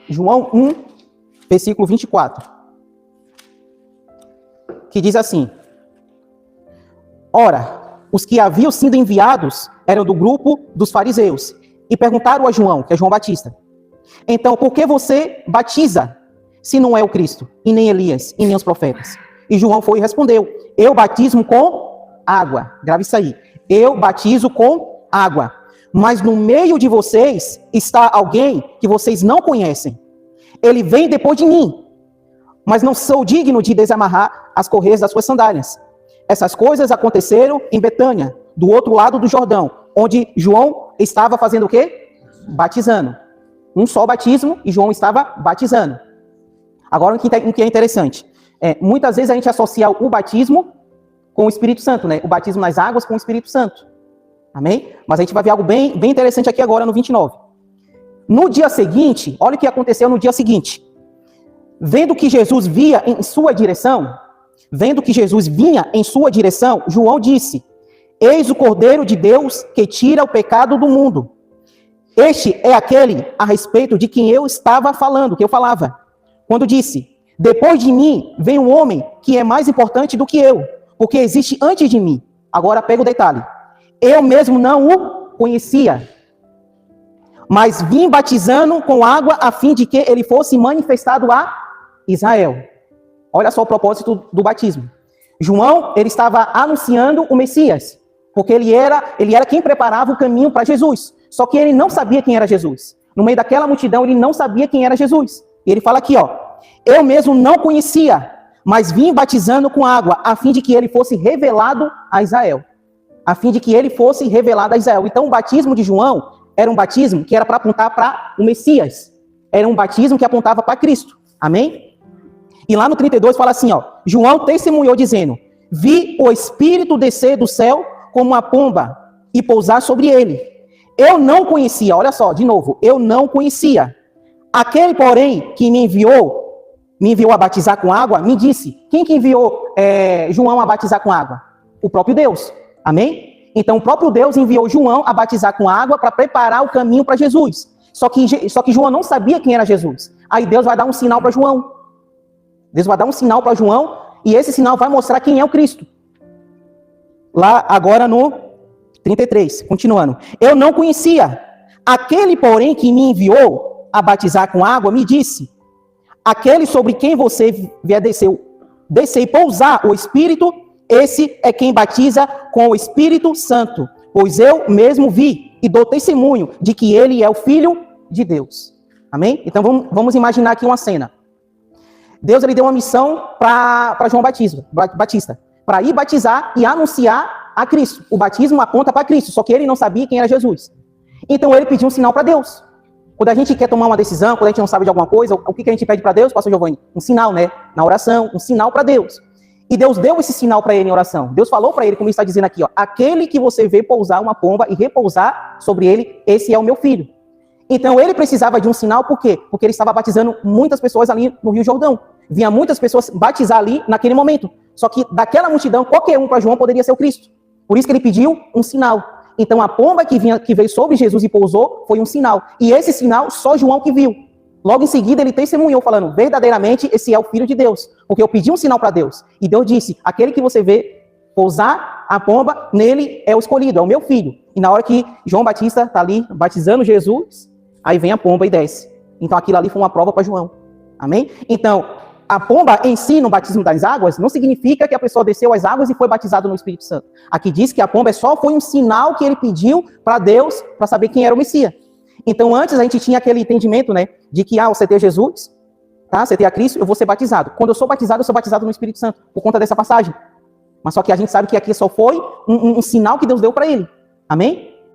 João 1, versículo 24, que diz assim: Ora, os que haviam sido enviados eram do grupo dos fariseus, e perguntaram a João, que é João Batista: Então, por que você batiza, se não é o Cristo, e nem Elias, e nem os profetas? E João foi e respondeu: Eu batismo com água. Grave isso aí. Eu batizo com água. Mas no meio de vocês está alguém que vocês não conhecem. Ele vem depois de mim, mas não sou digno de desamarrar as correias das suas sandálias. Essas coisas aconteceram em Betânia, do outro lado do Jordão, onde João estava fazendo o quê? Batizando. Um só batismo e João estava batizando. Agora, o que é interessante. Muitas vezes a gente associa o batismo com o Espírito Santo, né? O batismo nas águas com o Espírito Santo. Amém? Mas a gente vai ver algo bem interessante aqui agora no 29. No dia seguinte, olha o que aconteceu no dia seguinte. Vendo que Jesus vinha em sua direção, João disse: Eis o Cordeiro de Deus que tira o pecado do mundo. Este é aquele a respeito de quem eu estava falando, que eu falava, quando disse: Depois de mim vem um homem que é mais importante do que eu, porque existe antes de mim. Agora pega o detalhe. Eu mesmo não o conhecia, mas vim batizando com água a fim de que ele fosse manifestado a Israel. Olha só o propósito do batismo. João, ele estava anunciando o Messias, porque ele era quem preparava o caminho para Jesus. Só que ele não sabia quem era Jesus. No meio daquela multidão, ele não sabia quem era Jesus. E ele fala aqui, ó: Eu mesmo não conhecia, mas vim batizando com água, a fim de que ele fosse revelado a Israel. Então, o batismo de João era um batismo que era para apontar para o Messias. Era um batismo que apontava para Cristo. Amém? E lá no 32 fala assim, ó: João testemunhou dizendo: Vi o Espírito descer do céu como uma pomba e pousar sobre ele. Eu não conhecia, olha só, de novo, eu não conhecia. Aquele, porém, que me enviou a batizar com água, me disse. Quem que enviou João a batizar com água? O próprio Deus. Amém? Então, o próprio Deus enviou João a batizar com água para preparar o caminho para Jesus. Só que João não sabia quem era Jesus. Aí Deus vai dar um sinal para João. E esse sinal vai mostrar quem é o Cristo. Lá, agora no 33, continuando. Eu não conhecia. Aquele, porém, que me enviou a batizar com água, me disse: Aquele sobre quem você vier descer e pousar o Espírito, esse é quem batiza com o Espírito Santo. Pois eu mesmo vi e dou testemunho de que ele é o Filho de Deus. Amém? Então vamos imaginar aqui uma cena. Deus ele deu uma missão para João Batista, para ir batizar e anunciar a Cristo. O batismo aponta para Cristo, só que ele não sabia quem era Jesus. Então ele pediu um sinal para Deus. Quando a gente quer tomar uma decisão, quando a gente não sabe de alguma coisa, o que a gente pede para Deus, pastor Giovanni? Um sinal, né? Na oração, um sinal para Deus. E Deus deu esse sinal para ele em oração. Deus falou para ele, como ele está dizendo aqui, ó: Aquele que você vê pousar uma pomba e repousar sobre ele, esse é o meu filho. Então ele precisava de um sinal, por quê? Porque ele estava batizando muitas pessoas ali no Rio Jordão. Vinha muitas pessoas batizar ali naquele momento. Só que daquela multidão, qualquer um para João poderia ser o Cristo. Por isso que ele pediu um sinal. Então a pomba que veio sobre Jesus e pousou foi um sinal. E esse sinal só João que viu. Logo em seguida ele testemunhou falando: verdadeiramente esse é o Filho de Deus. Porque eu pedi um sinal para Deus. E Deus disse: aquele que você vê pousar a pomba, nele é o escolhido, é o meu filho. E na hora que João Batista está ali batizando Jesus, aí vem a pomba e desce. Então aquilo ali foi uma prova para João. Amém? Então, a pomba em si, no batismo das águas, não significa que a pessoa desceu as águas e foi batizada no Espírito Santo. Aqui diz que a pomba só foi um sinal que ele pediu para Deus, para saber quem era o Messias. Então, antes a gente tinha aquele entendimento, né, de que, você tem Jesus, tá? Você tem a Cristo, eu vou ser batizado. Quando eu sou batizado no Espírito Santo, por conta dessa passagem. Mas só que a gente sabe que aqui só foi um sinal que Deus deu para ele. Amém?